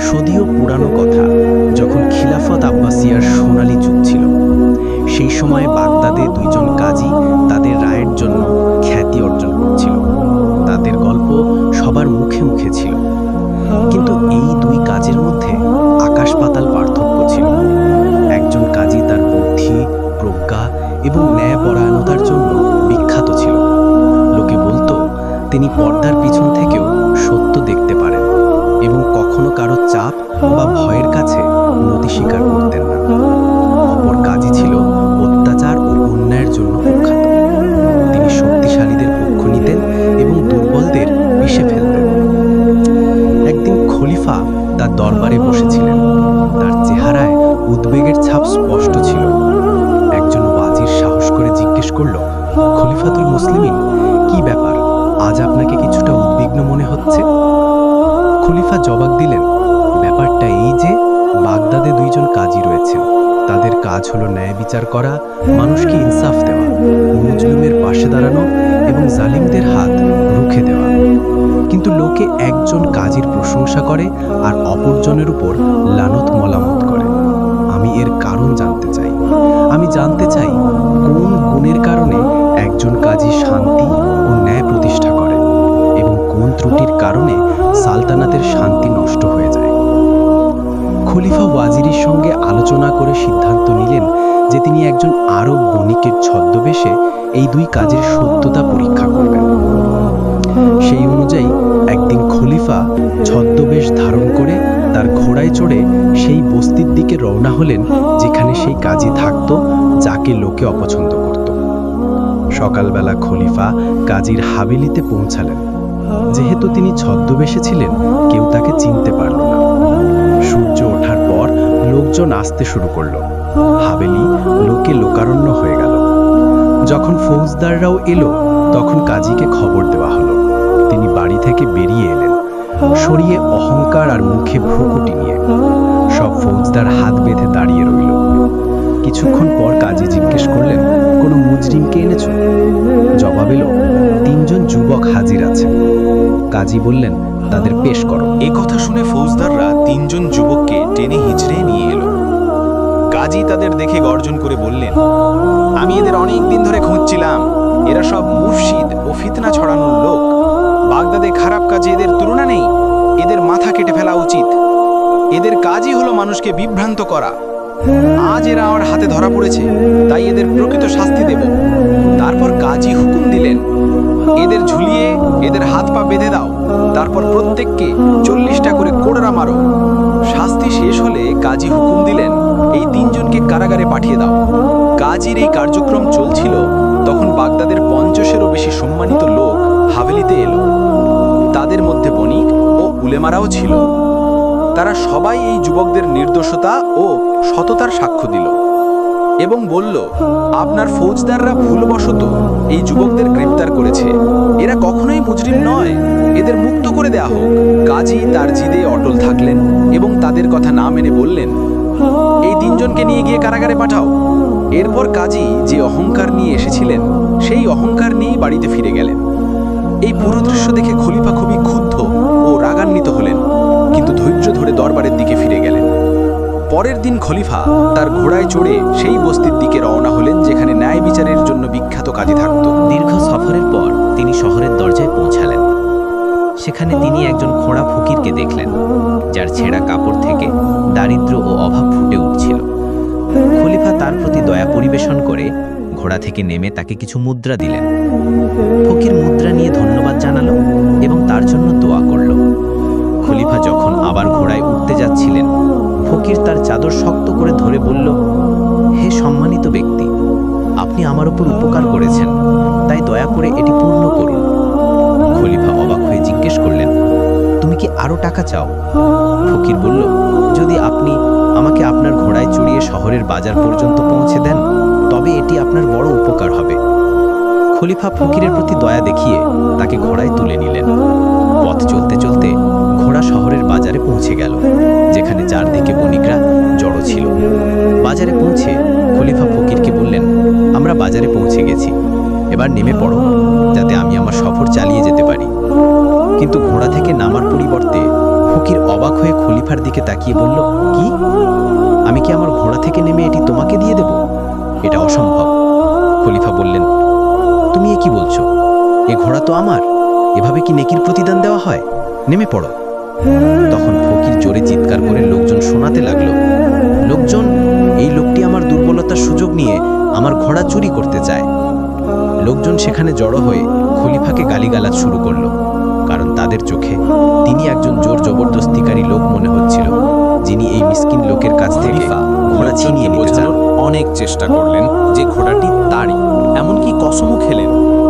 সদিও পুরানো কথা, যখন খিলাফত আব্বাসিয়ার সোনালী যুগ ছিল। সেই সময়ে বাগদাদে দুইজন কাজী তাদের রায়ের জন্য খ্যাতি অর্জন করছিল। তাদের গল্প সবার মুখে মুখে ছিল। কিন্তু এই দুই কাজের মধ্যে আকাশ পাতাল পার্থক্য ছিল। একজন কাজী তার বুদ্ধি, প্রজ্ঞা এবং ন্যায়পরায়ণতার জন্য বিখ্যাত ছিল। লোকে বলতো তিনি পর্দার পিছন থেকেও সত্য দেখতে পারেন এবং কখনো কারো চাপ বা ভয়ের কাছে নতি স্বীকার করতেন না। অপর কাজী ছিল অত্যাচার ও অন্যায়ের জন্য কুখ্যাত। তিনি শক্তিশালীদের পক্ষ নিতেন এবং দুর্বলদের পিষে ফেলতেন। একদিন খলিফা তার দরবারে বসেছিলেন। তার চেহারায় উদ্বেগের ছাপ স্পষ্ট ছিল। একজন ওয়াজির সাহস করে জিজ্ঞেস করল, খলিফাতুল মুসলিমিন, কি ব্যাপার? আজ আপনাকে কিছুটা উদ্বিগ্ন মনে হচ্ছে। খলিফা জবাব দিলেন, ব্যাপারটা এই যে বাগদাদে দুইজন কাজী রয়েছেন। তাদের কাজ হলো ন্যায় বিচার করা, মানুষকে ইনসাফ দেওয়া, মুজলিমের পাশে দাঁড়ানো এবং জালিমদের হাত রুখে দেওয়া। কিন্তু লোকে একজন কাজীর প্রশংসা করে আর অপরজনের উপর লানত মলামত করে। আমি এর কারণ জানতে চাই। আমি জানতে চাই কোন গুণের কারণে একজন কাজী শান্তি ও ন্যায় প্রতিষ্ঠা করে এবং কোন ত্রুটির কারণে সালতানাতের শান্তি নষ্ট হয়ে যায়। খলিফা ওয়াজিরের সঙ্গে আলোচনা করে সিদ্ধান্ত নিলেন যে তিনি একজন আরব বণিকের ছদ্মবেশে এই দুই কাজের সত্যতা পরীক্ষা করবেন। সেই অনুযায়ী একদিন খলিফা ছদ্মবেশ ধারণ করে তার ঘোড়ায় চড়ে সেই বস্তির দিকে রওনা হলেন যেখানে সেই কাজী থাকত, যাকে লোকে অপছন্দ করত। সকালবেলা খলিফা কাজীর হাভেলিতে পৌঁছালেন। যেহেতু তিনি ছদ্মবেশে ছিলেন, কেউ তাকে চিনতে পারল না। সূর্য ওঠার পর লোকজন আসতে শুরু করল। হাভেলি লোকে লোকারণ্য হয়ে গেল। যখন ফৌজদাররাও এলো, তখন কাজীকে খবর দেওয়া হলো। তিনি বাড়ি থেকে বেরিয়ে এলেন, শরীরে অহংকার আর মুখে ভ্রুকুটি নিয়ে। সব ফৌজদার হাত বেঁধে দাঁড়িয়ে রইল। কিছুক্ষণ পর কাজী জিজ্ঞেস করলেন, কোনো মুজরিমকে এনেছো? জবাব এলো, 3 জন যুবক হাজির আছেন। কাজী বললেন, তাদের পেশ করো। এ কথা শুনে ফৌজদাররা 3 জন যুবককে টেনে হিঁচড়ে নিয়ে এলো। কাজী তাদের দেখে গর্জন করে বললেন, আমি এদের অনেক দিন ধরে খুঁজছিলাম। এরা সব মুফসিদ ও ফিতনা ছড়ানোর লোক। বাগদাদে খারাপ কাজে এদের তুলনা নেই। এদের মাথা কেটে ফেলা উচিত। এদের কাজই হলো মানুষকে বিভ্রান্ত করা। আজ এরা আমার হাতে ধরা পড়েছে, তাই এদের প্রকৃত শাস্তি দেব। তারপর কাজী হুকুম দিলেন, এদের ঝুলিয়ে এদের হাত পা বেঁধে দাও। তারপর প্রত্যেককে 40টা করে কোড়রা মারো। শাস্তি শেষ হলে কাজী হুকুম দিলেন, এই 3 জনকে কারাগারে পাঠিয়ে দাও। কাজীর এই কার্যক্রম চলছিল, তখন বাগদাদের 50-এরও বেশি সম্মানিত লোক হাভেলিতে এলো। তাদের মধ্যে বণিক ও উলেমারাও ছিল। তারা সবাই এই যুবকদের নির্দোষতা ও সততার সাক্ষ্য দিল এবং বলল, আপনার ফৌজদাররা ভুলবশত এই যুবকদের গ্রেপ্তার করেছে। এরা কখনোই মুজরিম নয়, এদের মুক্ত করে দেয়া হোক। কাজী তার জিদে অটল থাকলেন এবং তাদের কথা না মেনে বললেন, এই 3 জনকে নিয়ে গিয়ে কারাগারে পাঠাও। এরপর কাজী যে অহংকার নিয়ে এসেছিলেন, সেই অহংকার নিয়েই বাড়িতে ফিরে গেলেন। এই পুরো দৃশ্য দেখে খলিফা খুবই ক্ষুব্ধ ও রাগান্বিত হলেন, কিন্তু ধৈর্য ধরে দরবারের দিকে ফিরে গেলেন। পরের দিন খলিফা তার ঘোড়ায় চড়ে সেই বস্তির দিকে রওনা হলেন যেখানে ন্যায় বিচারের জন্য বিখ্যাত কাজী থাকত। দীর্ঘ সফরের পর তিনি শহরের দরজায় পৌঁছালেন। সেখানে তিনি একজন খোঁড়া ফকিরকে দেখলেন, যার ছেঁড়া কাপড় থেকে দারিদ্র্য ও অভাব ফুটে উঠছিল। খলিফা তার প্রতি দয়া পরিবেশন করে ঘোড়া থেকে নেমে তাকে কিছু মুদ্রা দিলেন। ফকির মুদ্রা নিয়ে ধন্যবাদ জানালো এবং তার জন্য দোয়া করল। খলিফা যখন আবার ঘোড়ায় উঠতে যাচ্ছিলেন, ফকির তার চাদর শক্ত করে ধরে বলল, হে সম্মানিত ব্যক্তি, আপনি আমার উপর উপকার করেছেন, তাই দয়া করে এটি পূর্ণ করুন। খলিফা অবাক হয়ে জিজ্ঞেস করলেন, তুমি কি আরো টাকা চাও? ফকির বলল, যদি আপনি আমাকে আপনার ঘোড়ায় চড়িয়ে শহরের বাজার পর্যন্ত পৌঁছে দেন, তবে এটি আপনার বড় উপকার হবে। খলিফা ফকিরের প্রতি দয়া দেখিয়ে তাকে ঘোড়ায় তুলে নিলেন। পথ চলতে চলতে ঘোড়া শহরের বাজারে পৌঁছে গেল, যেখানে চারদিকে বণিকরা জড়ো ছিল। বাজারে পৌঁছে খলিফা ফকিরকে বললেন, আমরা বাজারে পৌঁছে গেছি, এবার নেমে পড়ো, যাতে আমি আমার সফর চালিয়ে যেতে পারি। কিন্তু ঘোড়া থেকে নামার পরিবর্তে ফকির অবাক হয়ে খলিফার দিকে তাকিয়ে বলল, কি? আমি কি আমার ঘোড়া থেকে নেমে এটি তোমাকে দিয়ে দেব? এটা অসম্ভব। খলিফা বললেন, তুমি এ কি বলছো? এ ঘোড়া তো আমার। এভাবে কি নেকির প্রতিদান দেওয়া হয়? নেমে পড়ো। তখন ফকির জোরে চিৎকার করে লোকজন শোনাতে লাগলো, লোকজন, এই লোকটি আমার দুর্বলতার সুযোগ নিয়ে আমার ঘোড়া চুরি করতে চায়। লোকজন সেখানে জড়ো হয়ে খলিফাকে গালিগালাজ শুরু করল, কারণ তাদের চোখে তিনি একজন জোর জবরদস্তিকারী লোক মনে হচ্ছিল, যিনি এই মিসকিন লোকের কাছ থেকে ঘোড়া ছিনিয়ে নিতে চান। অনেক চেষ্টা করলেন যে ঘোড়াটি তারই, এমনকি কসমও খেলেন,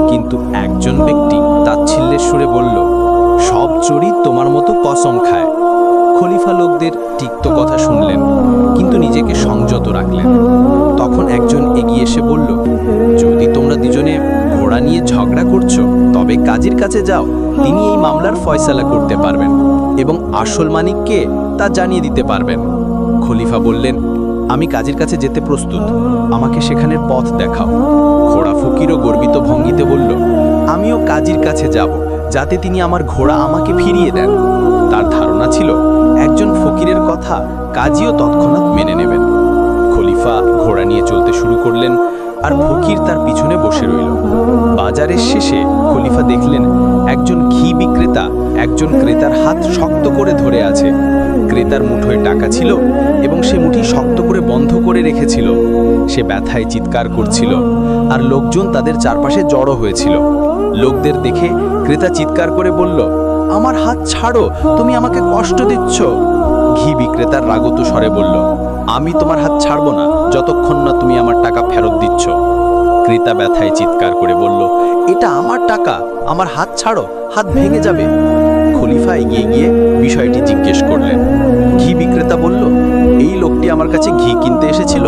কিন্তু একজন ব্যক্তি তাচ্ছিল্যের সুরে বলল, সব চোরই তোমার মতো কসম খায়। খলিফা লোকদের তিক্ত কথা শুনলেন, কিন্তু নিজেকে সংযত রাখলেন। তখন একজন এগিয়ে এসে বলল, যদি তোমরা দুজনে ঘোড়া নিয়ে ঝগড়া করছো, তবে কাজীর কাছে যাও, তিনি এই মামলার ফয়সালা করতে পারবেন এবং আসল মালিককে তা জানিয়ে দিতে পারবেন। খলিফা বললেন, আমি কাজীর কাছে যেতে প্রস্তুত, আমাকে সেখানের পথ দেখাও। ঘোড়া ফকিরও গর্বিত ভঙ্গিতে বলল, আমিও কাজীর কাছে যাব, যাতে তিনি আমার ঘোড়া আমাকে ফিরিয়ে দেন। তার ধারণা ছিল একজন ফকিরের কথা কাজীও তৎক্ষণাৎ মেনে নেবেন। খলিফা ঘোড়া নিয়ে চলতে শুরু করলেন, আর ফকির তার পিছনে বসে রইল। বাজারের শেষে খলিফা দেখলেন একজন ঘি বিক্রেতা একজন ক্রেতার হাত শক্ত করে ধরে আছে। ক্রেতার মুঠোয় টাকা ছিল এবং সে মুঠি শক্ত করে বন্ধ করে রেখেছিল। সে ব্যথায় চিৎকার করছিল, আর লোকজন তাদের চারপাশে জড়ো হয়েছিল। লোকদের দেখে ক্রেতা চিৎকার করে বলল, আমার হাত ছাড়ো, তুমি আমাকে কষ্ট দিচ্ছ। ঘি বিক্রেতার রাগত স্বরে বলল, আমি তোমার হাত ছাড়বো না যতক্ষণ না তুমি আমার টাকা ফেরত দিচ্ছ। ক্রেতা ব্যথায় চিৎকার করে বলল, এটা আমার টাকা, আমার হাত ছাড়ো, হাত ভেঙে যাবে। খলিফা এগিয়ে গিয়ে বিষয়টি জিজ্ঞেস করলেন। ঘি বিক্রেতা বলল, এই লোকটি আমার কাছে ঘি কিনতে এসেছিল,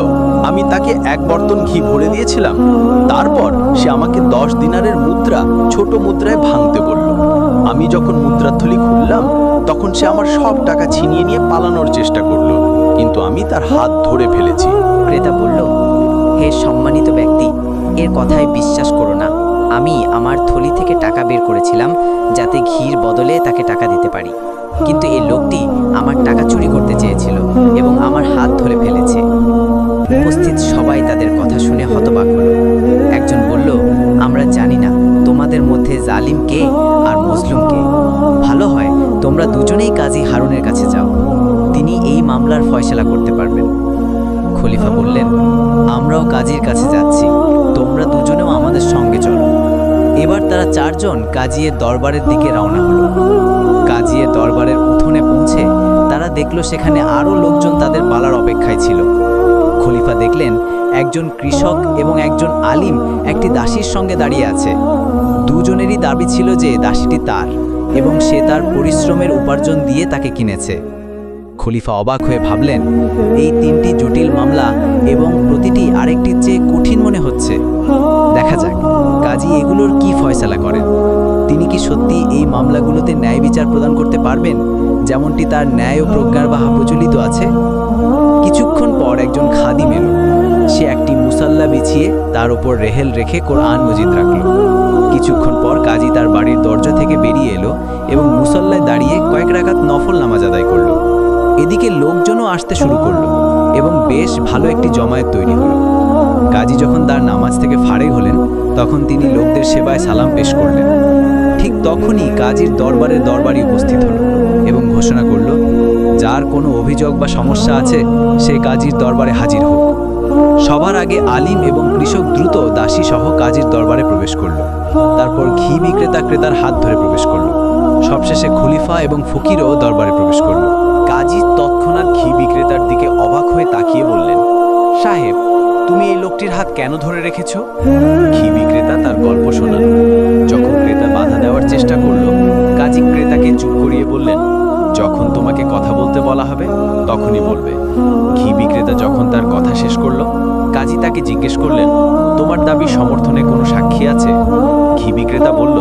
আমি তাকে 1 বর্তন ঘি ভরে দিয়েছিলাম। তারপর সে আমাকে 10 দিনারের মুদ্রা ছোট মুদ্রায় ভাঙতে বলল। আমি যখন মুদ্রাথলি খুললাম, তখন সে আমার সব টাকা ছিনিয়ে নিয়ে পালানোর চেষ্টা করলো, কিন্তু আমি তার হাত ধরে ফেলেছি। ক্রেতা বলল, হে সম্মানিত ব্যক্তি, এর কথায় বিশ্বাস করো না। আমি আমার থলি থেকে টাকা বের করেছিলাম, যাতে ঘির বদলে তাকে টাকা দিতে পারি, কিন্তু এই লোকটি আমার টাকা চুরি করতে চেয়েছিল এবং আমার হাত ধরে ফেলেছে। উপস্থিত সবাই তাদের কথা শুনে হতবাক হলো। একজন বলল, আমরা জানি না তোমাদের মধ্যে জালিম কে আর মজলুম কে। ভালো হয় তোমরা দুজনেই কাজী হারুনের কাছে যাও, তিনি এই মামলার ফয়সালা করতে পারবেন। খলিফা বললেন, আমরাও কাজীর কাছে যাচ্ছি, তোমরা দুজনেও আমাদের সঙ্গে চলো। এবার তারা 4 জন কাজীর দরবারের দিকে রওনা হলো। কাজীর দরবারের উঠোনে পৌঁছে তারা দেখল সেখানে আরও লোকজন তাদের পালার অপেক্ষায় ছিল। খলিফা দেখলেন একজন কৃষক এবং একজন আলিম একটি দাসীর সঙ্গে দাঁড়িয়ে আছে। দুজনেরই দাবি ছিল যে দাসীটি তার এবং সে তার পরিশ্রমের উপার্জন দিয়ে তাকে কিনেছে। খলিফা অবাক হয়ে ভাবলেন, এই 3টি জটিল মামলা এবং প্রতিটি আরেকটির চেয়ে কঠিন মনে হচ্ছে। দেখা যাক কাজী এগুলোর কি ফয়সালা করেন। তিনি কি সত্যি এই মামলাগুলোতে ন্যায় বিচার প্রদান করতে পারবেন, যেমনটি তার ন্যায় ও প্রজ্ঞার বাহা প্রচলিত আছে? কিছুক্ষণ পর একজন খাদিম এলো। সে একটি মুসাল্লা বিছিয়ে তার উপর রেহেল রেখে কোরআন মজিদ রাখল। কিছুক্ষণ পর কাজী তার বাড়ির দরজা থেকে বেরিয়ে এলো এবং মুসাল্লায় দাঁড়িয়ে কয়েক রাকাত নফল নামাজ আদায় করল। এদিকে লোকজনও আসতে শুরু করলো এবং বেশ ভালো একটি জমায়েত তৈরি হলো। কাজী যখন তার নামাজ থেকে ফারেগ হলেন, তখন তিনি লোকদের সেবায় সালাম পেশ করলেন। ঠিক তখনই কাজীর দরবারের দরবারি উপস্থিত হলো এবং ঘোষণা করল, যার কোনো অভিযোগ বা সমস্যা আছে সে কাজীর দরবারে হাজির হোক। সবার আগে আলিম এবং কৃষক দ্রুত দাসী সহ কাজীর দরবারে প্রবেশ করল। তারপর ঘি বিক্রেতা ক্রেতার হাত ধরে প্রবেশ করল। সবশেষে খলিফা এবং ফকিরও দরবারে প্রবেশ করল। কাজী তৎক্ষণাৎ ঘি বিক্রেতার দিকে অবাক হয়ে তাকিয়ে বললেন, সাহেব, তুমি এই লোকটির হাত কেন ধরে রেখেছ? ঘি বিক্রেতা তার গল্প শোনাল। যখন ক্রেতা বাধা দেওয়ার চেষ্টা করল, কাজী ক্রেতাকে চুপ করিয়ে বললেন, যখন তোমাকে কথা বলতে বলা হবে তখনই বলবে। ঘি বিক্রেতা যখন তার কথা শেষ করল, কাজী তাকে জিজ্ঞেস করলেন, তোমার দাবি সমর্থনে কোনো সাক্ষী আছে? ঘি বিক্রেতা বলল,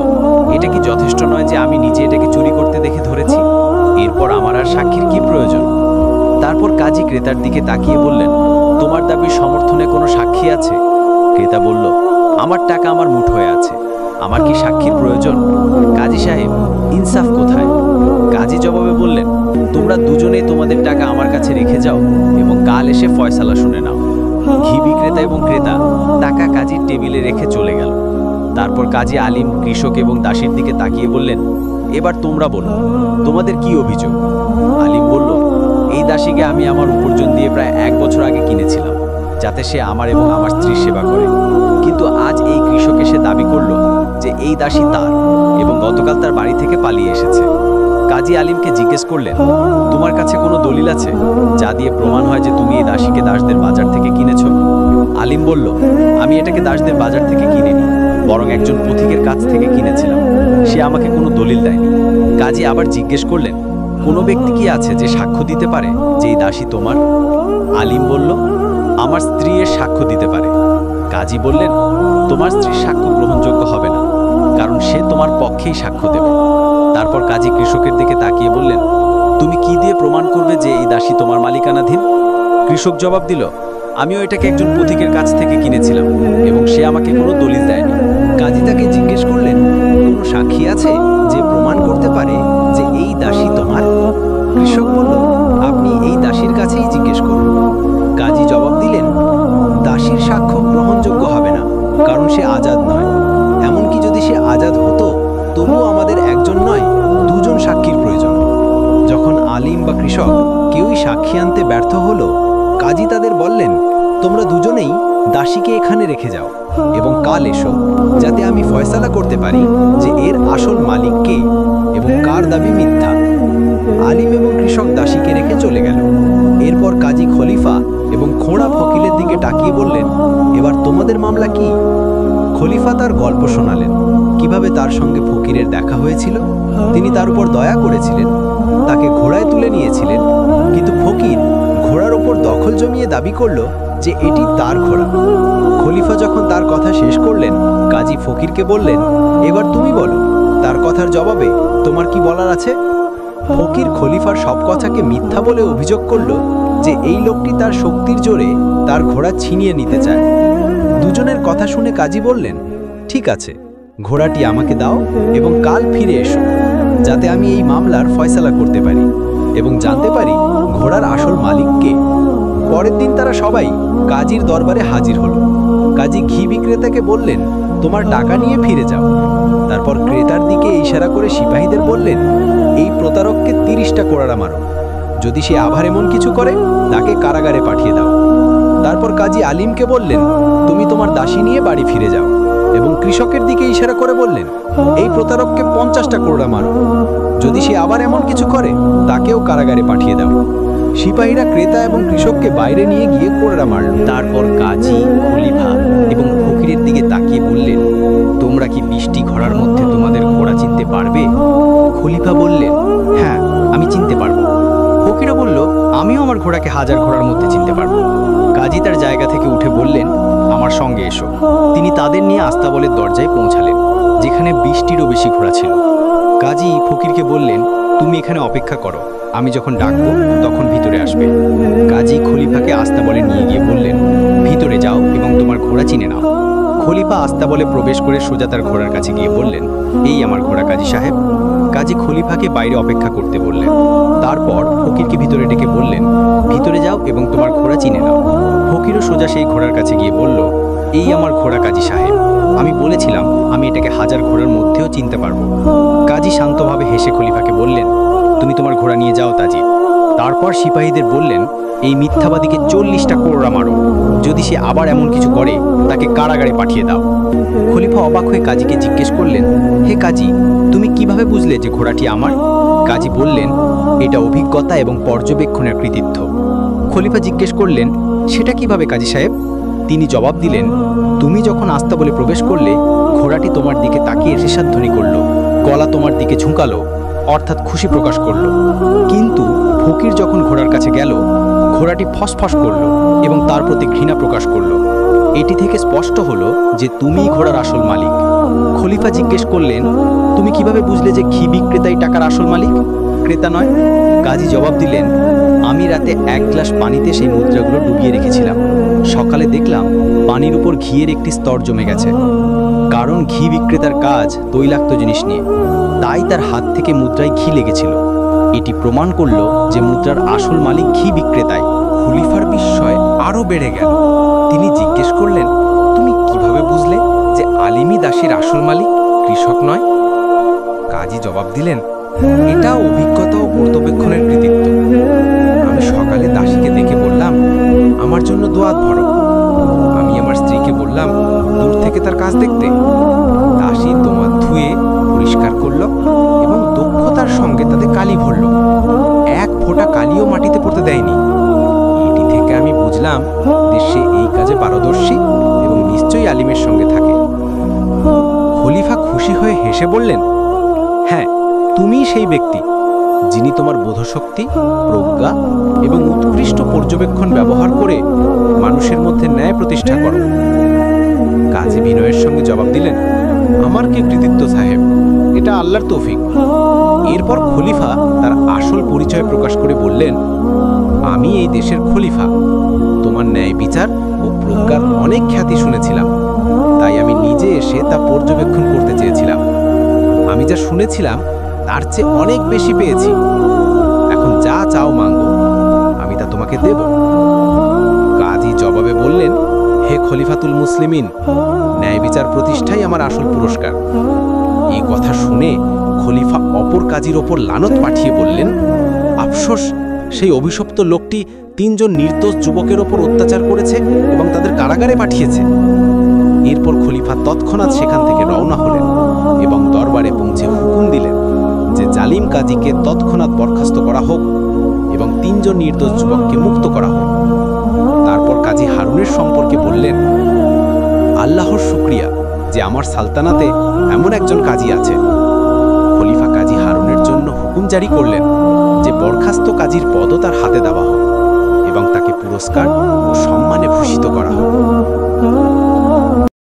এটা কি যথেষ্ট নয় যে আমি নিজে এটাকে চুরি করতে দেখে ধরেছি? এরপর আমার আর সাক্ষীর কি প্রয়োজন? তারপর কাজী ক্রেতার দিকে তাকিয়ে বললেন, তোমার দাবির সমর্থনে কোনো সাক্ষী আছে? ক্রেতা বলল, আমার টাকা আমার মুঠোয় আছে, আমার কি সাক্ষীর প্রয়োজন? কাজী সাহেব, ইনসাফ কোথায়? কাজী জবাবে বললেন, তোমরা দুজনেই তোমাদের টাকা আমার কাছে রেখে যাও এবং কাল এসে ফয়সালা শুনে নাও। ঘি বিক্রেতা এবং ক্রেতা টাকা কাজীর টেবিলে রেখে চলে গেল। তারপর কাজী আলিম কৃষক এবং দাসীর দিকে তাকিয়ে বললেন, এবার তোমরা বলো, তোমাদের কি অভিযোগ? আলিম বলল, এই দাসীকে আমি আমার উপার্জন দিয়ে প্রায় 1 বছর আগে কিনেছিলাম, যাতে সে আমার এবং আমার স্ত্রীর সেবা করে। কিন্তু আজ এই কৃষক এসে দাবি করলো যে এই দাসী তার এবং গতকাল তার বাড়ি থেকে পালিয়ে এসেছে। কাজী আলিমকে জিজ্ঞেস করলেন, তোমার কাছে কোনো দলিল আছে যা দিয়ে প্রমাণ হয় যে তুমি এই দাসীকে দাসদের বাজার থেকে কিনেছ? আলিম বলল, আমি এটাকে দাসদের বাজার থেকে কিনিনি, বরং একজন পথিকের কাছ থেকে কিনেছিলাম। সে আমাকে কোনো দলিল দেয়নি। কাজী আবার জিজ্ঞেস করলেন, কোনো ব্যক্তি কি আছে যে সাক্ষ্য দিতে পারে যে এই দাসী তোমার? আলিম বলল, আমার স্ত্রী এর সাক্ষ্য দিতে পারে। কাজী বললেন, তোমার স্ত্রীর সাক্ষ্য গ্রহণযোগ্য হবে না, কারণ সে তোমার পক্ষেই সাক্ষ্য দেবে। তারপর কাজী কৃষকের দিকে তাকিয়ে বললেন, তুমি কি দিয়ে প্রমাণ করবে যে এই দাসী তোমার মালিকানাধীন? কৃষক জবাব দিল, আমিও এটাকে একজন পথিকের কাছ থেকে কিনেছিলাম এবং সে আমাকে কোনো দলিল দেয়নি। কাজী তাকে জিজ্ঞেস করলেন, কোনো সাক্ষী আছে যে প্রমাণ করতে পারে যে এই দাসী তোমার? কৃষক বলল, আপনি এই দাসীর কাছেই জিজ্ঞেস করুন। কাজী জবাব দিলেন, দাসীর সাক্ষ্য গ্রহণযোগ্য হবে না, কারণ সে আজাদ নয়। এমনকি যদি সে আজাদ হতো, তবুও আমাদের একজন নয়, দুজন সাক্ষীর প্রয়োজন। যখন আলিম বা কৃষক কেউই সাক্ষী আনতে ব্যর্থ হলো, কাজী তাদের বললেন, তোমরা দুজনেই দাসীকে এখানে রেখে যাও এবং কাল এসো, যাতে আমি ফয়সালা করতে পারি যে এর আসল মালিক কে এবং কার দাবি মিথ্যা। আলিম এবং কৃষক দাসীকে রেখে চলে গেল। এরপর কাজী খলিফা এবং খোঁড়া ফকিরের দিকে তাকিয়ে বললেন, এবার তোমাদের মামলা কি? খলিফা তার গল্প শোনালেন, কিভাবে তার সঙ্গে ফকিরের দেখা হয়েছিল। তিনি তার উপর দয়া করেছিলেন, তাকে ঘোড়ায় তুলে নিয়েছিলেন, কিন্তু ফকির ঘোড়ার ওপর দখল জমিয়ে দাবি করল যে এটি তার ঘোড়া। খলিফা যখন তার কথা শেষ করলেন, কাজী ফকিরকে বললেন, এবার তুমি বলো, তার কথার জবাবে তোমার কি বলার আছে? ফকির খলিফার সব কথাকে মিথ্যা বলে অভিযোগ করল যে এই লোকটি তার শক্তির জোরে তার ঘোড়া ছিনিয়ে নিতে চায়। দুজনের কথা শুনে কাজী বললেন, ঠিক আছে, ঘোড়াটি আমাকে দাও এবং কাল ফিরে এসো, যাতে আমি এই মামলার ফয়সালা করতে পারি এবং জানতে পারি ঘোড়ার আসল মালিক কে। পরের দিন তারা সবাই কাজীর দরবারে হাজির হলো। কাজী ঘি বিক্রেতাকে বললেন, তোমার টাকা নিয়ে ফিরে যাও। তারপর ক্রেতার দিকে ইশারা করে সিপাহীদের বললেন, এই প্রতারককে 30টা কোড়াড়া মারো। যদি সে আবার এমন কিছু করে, তাকে কারাগারে পাঠিয়ে দাও। তারপর কাজী আলিমকে বললেন, তুমি তোমার দাসী নিয়ে বাড়ি ফিরে যাও এবং কৃষকের দিকে ইশারা করে বললেন, এই প্রতারককে 50টা কোড়া মারো। যদি সে আবার এমন কিছু করে, তাকেও কারাগারে পাঠিয়ে দাও। সিপাহীরা ক্রেতা এবং কৃষককে বাইরে নিয়ে গিয়ে কোড়া মারল। তারপর কাজী, খলিফা এবং ফকিরের দিকে তাকিয়ে বললেন, তোমরা কি 20টি ঘোড়ার মধ্যে তোমাদের ঘোড়া চিনতে পারবে? খলিফা বললেন, হ্যাঁ, আমি চিনতে পারবো। ফকিরও বলল, আমিও আমার ঘোড়াকে 1000 ঘোড়ার মধ্যে চিনতে পারবো। কাজী তার জায়গা থেকে উঠে বললেন, আমার সঙ্গে এসো। তিনি তাদের নিয়ে আস্তাবলের দরজায় পৌঁছালেন, যেখানে 20টিরও বেশি ঘোড়া ছিল। কাজী ফকিরকে বললেন, তুমি এখানে অপেক্ষা করো, আমি যখন ডাকবো তখন ভিতরে আসবে। কাজী খলিফাকে আস্তাবলে নিয়ে গিয়ে বললেন, ভিতরে যাও এবং তোমার ঘোড়া চিনে নাও। খলিফা আস্তাবলে প্রবেশ করে সোজা তার ঘোড়ার কাছে গিয়ে বললেন, এই আমার ঘোড়া কাজী সাহেব। কাজী খলিফাকে বাইরে অপেক্ষা করতে বললেন। তারপর ফকিরকে ভিতরে ডেকে বললেন, ভিতরে যাও এবং তোমার ঘোড়া চিনে নাও। ফকিরও সোজা সেই ঘোড়ার কাছে গিয়ে বলল, এই আমার ঘোড়া কাজী সাহেব। আমি বলেছিলাম আমি এটাকে 1000 ঘোড়ার মধ্যেও চিনতে পারবো। কাজী শান্তভাবে হেসে খলিফাকে বললেন, তুমি তোমার ঘোড়া নিয়ে যাও তাজি। তারপর সিপাহীদের বললেন, এই মিথ্যাবাদীকে 40টা কোড়া মারো। যদি সে আবার এমন কিছু করে, তাকে কারাগারে পাঠিয়ে দাও। খলিফা অবাক হয়ে কাজীকে জিজ্ঞেস করলেন, হে কাজী, তুমি কিভাবে বুঝলে যে ঘোড়াটি আমার? কাজী বললেন, এটা অভিজ্ঞতা এবং পর্যবেক্ষণের কৃতিত্ব। খলিফা জিজ্ঞেস করলেন, সেটা কিভাবে কাজী সাহেব? তিনি জবাব দিলেন, তুমি যখন আস্তাবলে প্রবেশ করলে, ঘোড়াটি তোমার দিকে তাকিয়ে শেষাধ্বনি করল, গলা তোমার দিকে ঝুঁকালো, অর্থাৎ খুশি প্রকাশ করল। কিন্তু ফকির যখন ঘোড়ার কাছে গেল, ঘোড়াটি ফসফস করল এবং তার প্রতি ঘৃণা প্রকাশ করল। এটি থেকে স্পষ্ট হলো যে তুমিই ঘোড়ার আসল মালিক। খলিফা জিজ্ঞেস করলেন, তুমি কিভাবে বুঝলে যে ঘি বিক্রেতাই টাকার আসল মালিক, ক্রেতা নয়? কাজী জবাব দিলেন, আমি রাতে 1 গ্লাস পানিতে সেই মুদ্রাগুলো ডুবিয়ে রেখেছিলাম। সকালে দেখলাম পানির উপর ঘিয়ের একটি স্তর জমে গেছে। কারণ ঘি বিক্রেতার কাজ তৈলাক্ত জিনিস নিয়ে, তাই তার হাত থেকে মুদ্রায় ঘি লেগেছিল। এটি প্রমাণ করল যে মুদ্রার আসল মালিক ঘি বিক্রেতাই। খলিফার বিস্ময় আরও বেড়ে গেল। তিনি জিজ্ঞেস করলেন, তুমি কিভাবে বুঝলে যে আলিমি দাসীর আসল মালিক, কৃষক নয়? কাজী জবাব দিলেন, এটা অভিজ্ঞতা ও পর্যবেক্ষণের কৃতিত্ব। আমি সকালে দাসীকে দেখে বললাম, আমার জন্য দোয়াত ভরো। আমি আমার স্ত্রীকে বললাম দূর থেকে তার কাজ দেখতে। দাসী দোয়াত ধুয়ে পরিষ্কার করল এবং দক্ষতার সঙ্গে তাতে কালি ভরল। এক ফোঁটা কালিও মাটিতে পড়তে দেয়নি। এটি থেকে আমি বুঝলাম যে সে এই কাজে পারদর্শী এবং নিশ্চয়ই আলিমের সঙ্গে থাকে। খলিফা খুশি হয়ে হেসে বললেন, হ্যাঁ, তুমিই সেই ব্যক্তি যিনি তোমার বোধশক্তি, প্রজ্ঞা এবং উৎকৃষ্ট পর্যবেক্ষণ ব্যবহার করে মানুষের মধ্যে ন্যায় প্রতিষ্ঠা করো। কাজী বিনয়ের সঙ্গে জবাব দিলেন, আমার কি কৃতিত্ব সাহেব, এটা আল্লাহর তৌফিক। এরপর খলিফা তার আসল পরিচয় প্রকাশ করে বললেন, আমি এই দেশের খলিফা। তোমার ন্যায় বিচার ও প্রজ্ঞার অনেক খ্যাতি শুনেছিলাম, তাই আমি নিজে এসে তা পর্যবেক্ষণ করতে চেয়েছিলাম। আমি যা শুনেছিলাম তার চেয়ে অনেক বেশি পেয়েছি। এখন যা চাও মাঙ্গো, আমি তা তোমাকে দেব। কাজী জবাবে বললেন, হে খলিফাতুল মুসলিমিন, ন্যায় বিচার প্রতিষ্ঠাই আমার আসল পুরস্কার। এই কথা শুনে খলিফা অপর কাজীর ওপর লানত পাঠিয়ে বললেন, আফসোস, সেই অভিশপ্ত লোকটি 3 জন নির্দোষ যুবকের ওপর অত্যাচার করেছে এবং তাদের কারাগারে পাঠিয়েছে। এরপর খলিফা তৎক্ষণাৎ সেখান থেকে রওনা হলেন এবং দরবারে পৌঁছে হুকুম দিলেন যে জালিম কাজীকে তৎক্ষণাৎ বরখাস্ত করা হোক এবং 3 জন নির্দোষ যুবককে মুক্ত করা হোক। তারপর কাজী হারুনের সম্পর্কে বললেন, আল্লাহর শুকরিয়া যে আমার সালতানাতে এমন একজন কাজী আছে। খলিফা কাজী হারুনের জন্য হুকুম জারি করলেন যে বরখাস্ত কাজীর পদও তার হাতে দেওয়া হোক এবং তাকে পুরস্কার ও সম্মানে ভূষিত করা হোক।